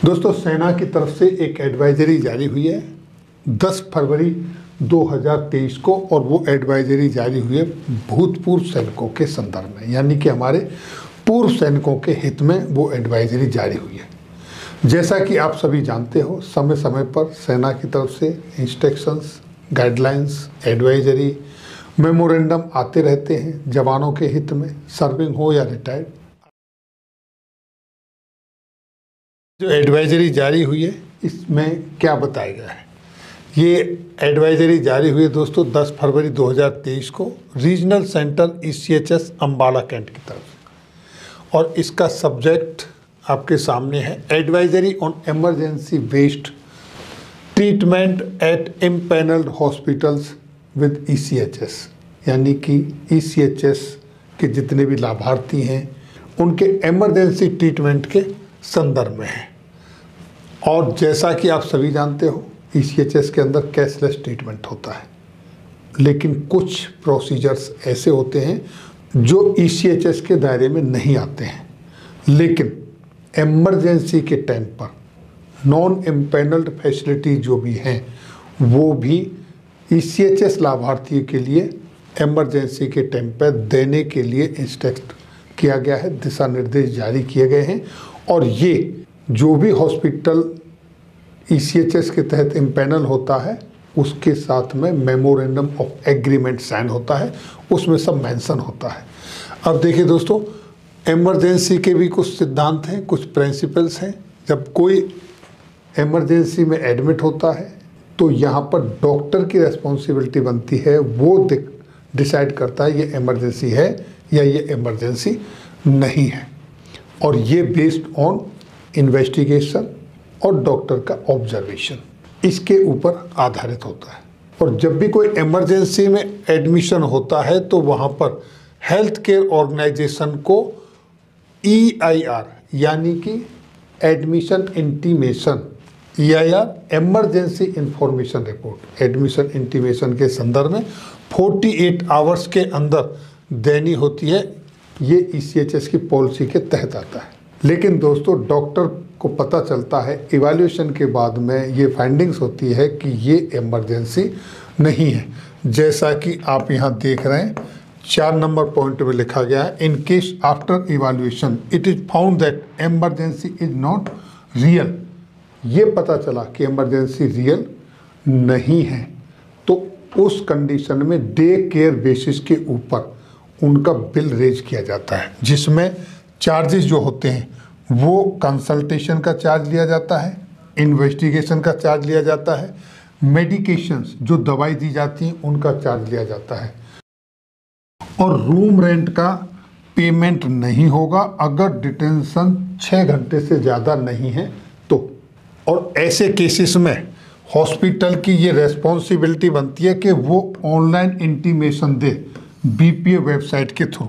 दोस्तों, सेना की तरफ से एक एडवाइजरी जारी हुई है 10 फरवरी 2023 को, और वो एडवाइजरी जारी हुई है भूतपूर्व सैनिकों के संदर्भ में, यानी कि हमारे पूर्व सैनिकों के हित में वो एडवाइजरी जारी हुई है। जैसा कि आप सभी जानते हो, समय समय पर सेना की तरफ से इंस्ट्रक्शंस, गाइडलाइंस, एडवाइजरी, मेमोरेंडम आते रहते हैं जवानों के हित में, सर्विंग हो या रिटायर्ड। जो एडवाइजरी जारी हुई है इसमें क्या बताया गया है? ये एडवाइजरी जारी हुई है दोस्तों 10 फरवरी 2023 को regional centre ECHS Ambala Cantt की तरफ, और इसका सब्जेक्ट आपके सामने है, advisory on emergency based treatment at empanelled hospitals with ECHS, यानी कि ECHS के जितने भी लाभार्थी हैं उनके इमरजेंसी ट्रीटमेंट के संदर्भ में है। और जैसा कि आप सभी जानते हो, ECHS के अंदर कैशलेस ट्रीटमेंट होता है, लेकिन कुछ प्रोसीजर्स ऐसे होते हैं जो ECHS के दायरे में नहीं आते हैं, लेकिन इमरजेंसी के टाइम पर नॉन इम्पैनल्ड फैसिलिटी जो भी हैं वो भी ECHS लाभार्थियों के लिए इमरजेंसी के टाइम पर देने के लिए इंस्ट्रक्ट किया गया है, दिशा निर्देश जारी किए गए हैं। और ये जो भी हॉस्पिटल ECHS के तहत इम्पैनल होता है उसके साथ में मेमोरेंडम ऑफ एग्रीमेंट साइन होता है, उसमें सब मेंशन होता है। अब देखिए दोस्तों, इमरजेंसी के भी कुछ सिद्धांत हैं, कुछ प्रिंसिपल्स हैं। जब कोई इमरजेंसी में एडमिट होता है तो यहाँ पर डॉक्टर की रेस्पॉन्सिबिलिटी बनती है, वो डिसाइड करता है ये इमरजेंसी है या ये इमरजेंसी नहीं है, और ये बेस्ड ऑन इन्वेस्टिगेशन और डॉक्टर का ऑब्जर्वेशन, इसके ऊपर आधारित होता है। और जब भी कोई इमरजेंसी में एडमिशन होता है तो वहाँ पर हेल्थ केयर ऑर्गेनाइजेशन को EIR यानी कि admission intimation, EIR emergency information report, admission intimation के संदर्भ में 48 आवर्स के अंदर देनी होती है। ये ECHS की पॉलिसी के तहत आता है। लेकिन दोस्तों, डॉक्टर को पता चलता है इवैल्यूएशन के बाद में, ये फाइंडिंग्स होती है कि ये इमरजेंसी नहीं है। जैसा कि आप यहाँ देख रहे हैं 4 नंबर पॉइंट में लिखा गया है, in case after evaluation it is found that emergency is not real. ये पता चला कि इमरजेंसी रियल नहीं है तो उस कंडीशन में डे केयर बेसिस के ऊपर उनका बिल रेज किया जाता है, जिसमें चार्जेस जो होते हैं वो कंसल्टेशन का चार्ज लिया जाता है, इन्वेस्टिगेशन का चार्ज लिया जाता है, मेडिकेशंस जो दवाई दी जाती हैं उनका चार्ज लिया जाता है, और रूम रेंट का पेमेंट नहीं होगा अगर डिटेंशन 6 घंटे से ज़्यादा नहीं है तो। और ऐसे केसेस में हॉस्पिटल की ये रेस्पॉन्सिबिलिटी बनती है कि वो ऑनलाइन इंटीमेशन दे BPA वेबसाइट के थ्रू,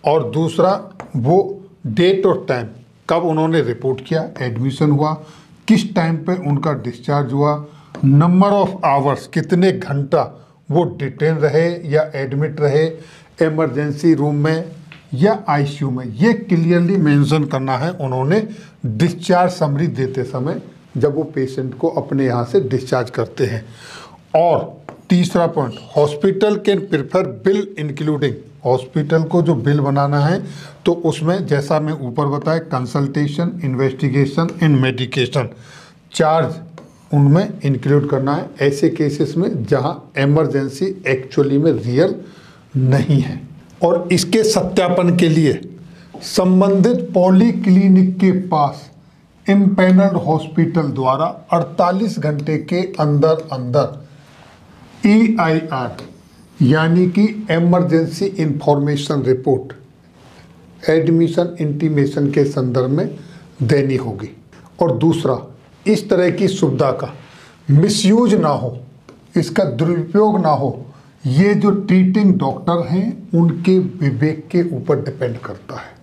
और दूसरा वो डेट और टाइम कब उन्होंने रिपोर्ट किया, एडमिशन हुआ, किस टाइम पे उनका डिस्चार्ज हुआ, नंबर ऑफ आवर्स, कितने घंटा वो डिटेन रहे या एडमिट रहे इमरजेंसी रूम में या ICU में, ये क्लियरली मेंशन करना है उन्होंने डिस्चार्ज समरी देते समय जब वो पेशेंट को अपने यहाँ से डिस्चार्ज करते हैं। और तीसरा point, hospital can prefer bill including, hospital को जो बिल बनाना है तो उसमें जैसा मैं ऊपर बताया consultation, investigation and medication charge उनमें इंक्लूड करना है, ऐसे केसेस में जहां इमरजेंसी एक्चुअली में रियल नहीं है। और इसके सत्यापन के लिए संबंधित पॉलीक्लिनिक के पास इम्पैनल्ड हॉस्पिटल द्वारा 48 घंटे के अंदर अंदर EIR यानी कि emergency information report admission intimation के संदर्भ में देनी होगी। और दूसरा, इस तरह की सुविधा का मिसयूज ना हो, इसका दुरुपयोग ना हो, ये जो ट्रीटिंग डॉक्टर हैं उनके विवेक के ऊपर डिपेंड करता है।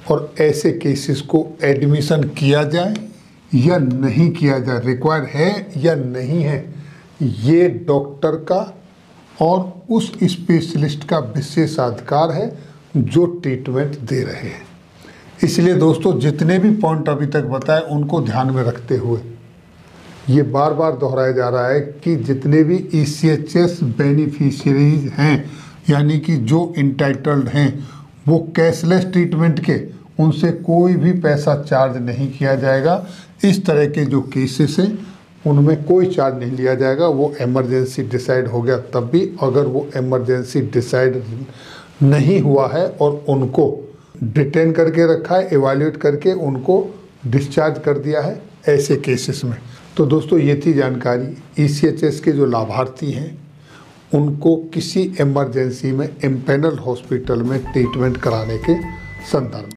और ऐसे केसेस को एडमिशन किया जाए या नहीं किया जाए, रिक्वायर है या नहीं है, ये डॉक्टर का और उस स्पेशलिस्ट का विशेषाधिकार है जो ट्रीटमेंट दे रहे हैं। इसलिए दोस्तों जितने भी पॉइंट अभी तक बताए उनको ध्यान में रखते हुए ये बार बार दोहराया जा रहा है कि जितने भी ECHS बेनिफिशियरीज हैं, यानी कि जो इंटाइटल्ड हैं, वो कैशलेस ट्रीटमेंट के उनसे कोई भी पैसा चार्ज नहीं किया जाएगा। इस तरह के जो केसेस हैं उनमें कोई चार्ज नहीं लिया जाएगा। वो इमरजेंसी डिसाइड हो गया तब भी, अगर वो इमरजेंसी डिसाइड नहीं हुआ है और उनको डिटेन करके रखा है, एवेल्यूएट करके उनको डिस्चार्ज कर दिया है, ऐसे केसेस में। तो दोस्तों ये थी जानकारी ECHS के जो लाभार्थी हैं उनको किसी इमरजेंसी में इम्पैनल हॉस्पिटल में ट्रीटमेंट कराने के संदर्भ में।